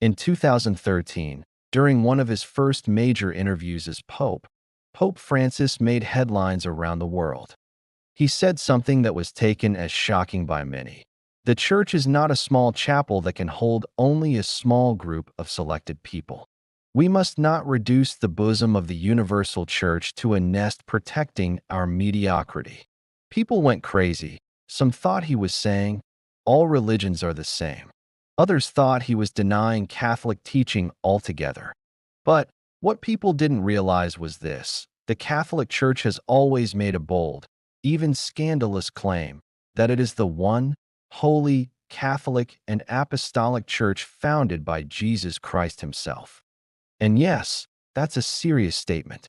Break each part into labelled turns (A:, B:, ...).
A: In 2013, during one of his first major interviews as Pope, Pope Francis made headlines around the world. He said something that was taken as shocking by many. The church is not a small chapel that can hold only a small group of selected people. We must not reduce the bosom of the universal church to a nest protecting our mediocrity. People went crazy. Some thought he was saying, all religions are the same. Others thought he was denying Catholic teaching altogether. But what people didn't realize was this: the Catholic Church has always made a bold, even scandalous claim that it is the one, holy, Catholic, and apostolic church founded by Jesus Christ himself. And yes, that's a serious statement.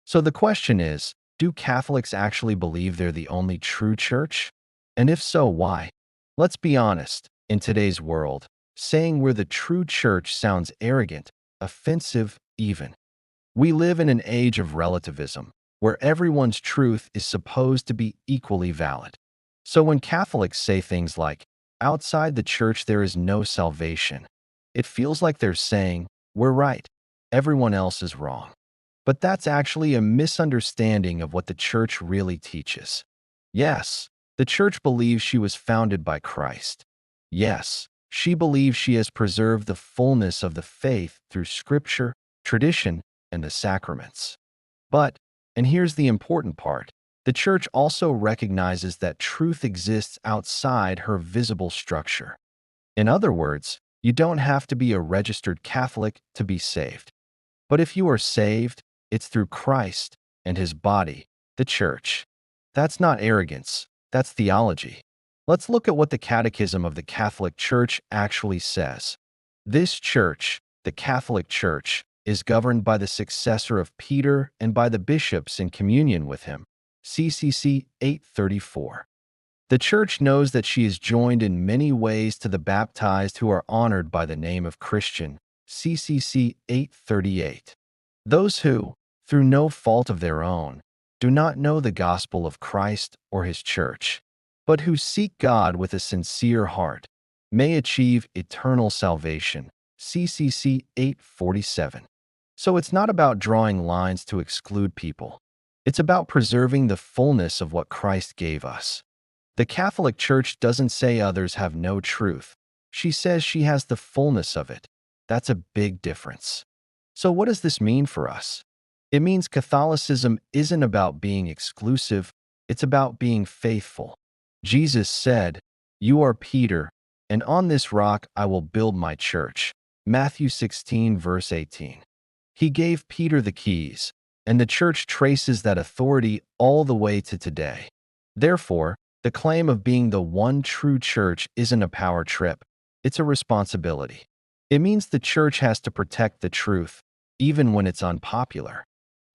A: So the question is, do Catholics actually believe they're the only true church? And if so, why? Let's be honest, in today's world, saying we're the true church sounds arrogant, offensive, even. We live in an age of relativism, where everyone's truth is supposed to be equally valid. So when Catholics say things like, outside the church there is no salvation, it feels like they're saying, we're right, everyone else is wrong. But that's actually a misunderstanding of what the church really teaches. Yes, the church believes she was founded by Christ. Yes, she believes she has preserved the fullness of the faith through scripture, tradition, and the sacraments. But, and here's the important part, the church also recognizes that truth exists outside her visible structure. In other words, you don't have to be a registered Catholic to be saved. But if you are saved, it's through Christ and his body, the church. That's not arrogance, that's theology. Let's look at what the Catechism of the Catholic Church actually says. This church, the Catholic Church, is governed by the successor of Peter and by the bishops in communion with him. CCC 834. The Church knows that she is joined in many ways to the baptized who are honored by the name of Christian. CCC 838. Those who, through no fault of their own, do not know the gospel of Christ or his church, but who seek God with a sincere heart, may achieve eternal salvation. CCC 847. So it's not about drawing lines to exclude people. It's about preserving the fullness of what Christ gave us. The Catholic Church doesn't say others have no truth. She says she has the fullness of it. That's a big difference. So what does this mean for us? It means Catholicism isn't about being exclusive, it's about being faithful. Jesus said, "You are Peter, and on this rock I will build my church." Matthew 16, verse 18. He gave Peter the keys, and the church traces that authority all the way to today. Therefore, the claim of being the one true church isn't a power trip, it's a responsibility. It means the church has to protect the truth, even when it's unpopular.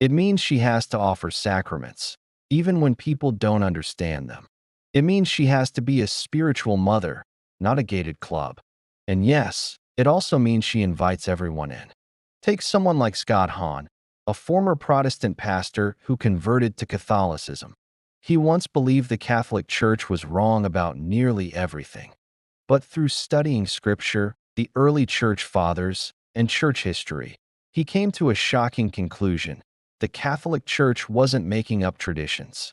A: It means she has to offer sacraments, even when people don't understand them. It means she has to be a spiritual mother, not a gated club. And yes, it also means she invites everyone in. Take someone like Scott Hahn, a former Protestant pastor who converted to Catholicism. He once believed the Catholic Church was wrong about nearly everything. But through studying Scripture, the early church fathers, and church history, he came to a shocking conclusion. The Catholic Church wasn't making up traditions.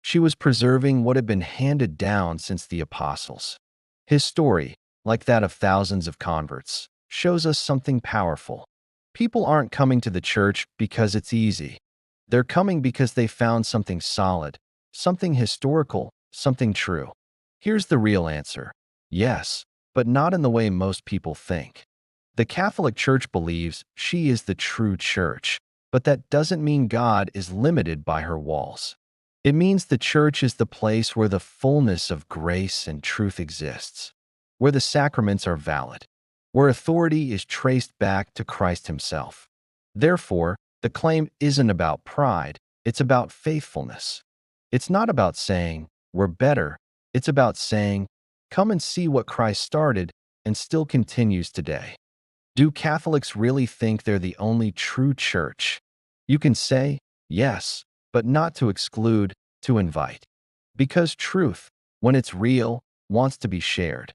A: She was preserving what had been handed down since the apostles. His story, like that of thousands of converts, shows us something powerful. People aren't coming to the church because it's easy. They're coming because they found something solid, something historical, something true. Here's the real answer. Yes, but not in the way most people think. The Catholic Church believes she is the true church, but that doesn't mean God is limited by her walls. It means the church is the place where the fullness of grace and truth exists, where the sacraments are valid, where authority is traced back to Christ himself. Therefore, the claim isn't about pride, it's about faithfulness. It's not about saying, we're better, it's about saying, come and see what Christ started and still continues today. Do Catholics really think they're the only true church? You can say, yes, but not to exclude, to invite. Because truth, when it's real, wants to be shared.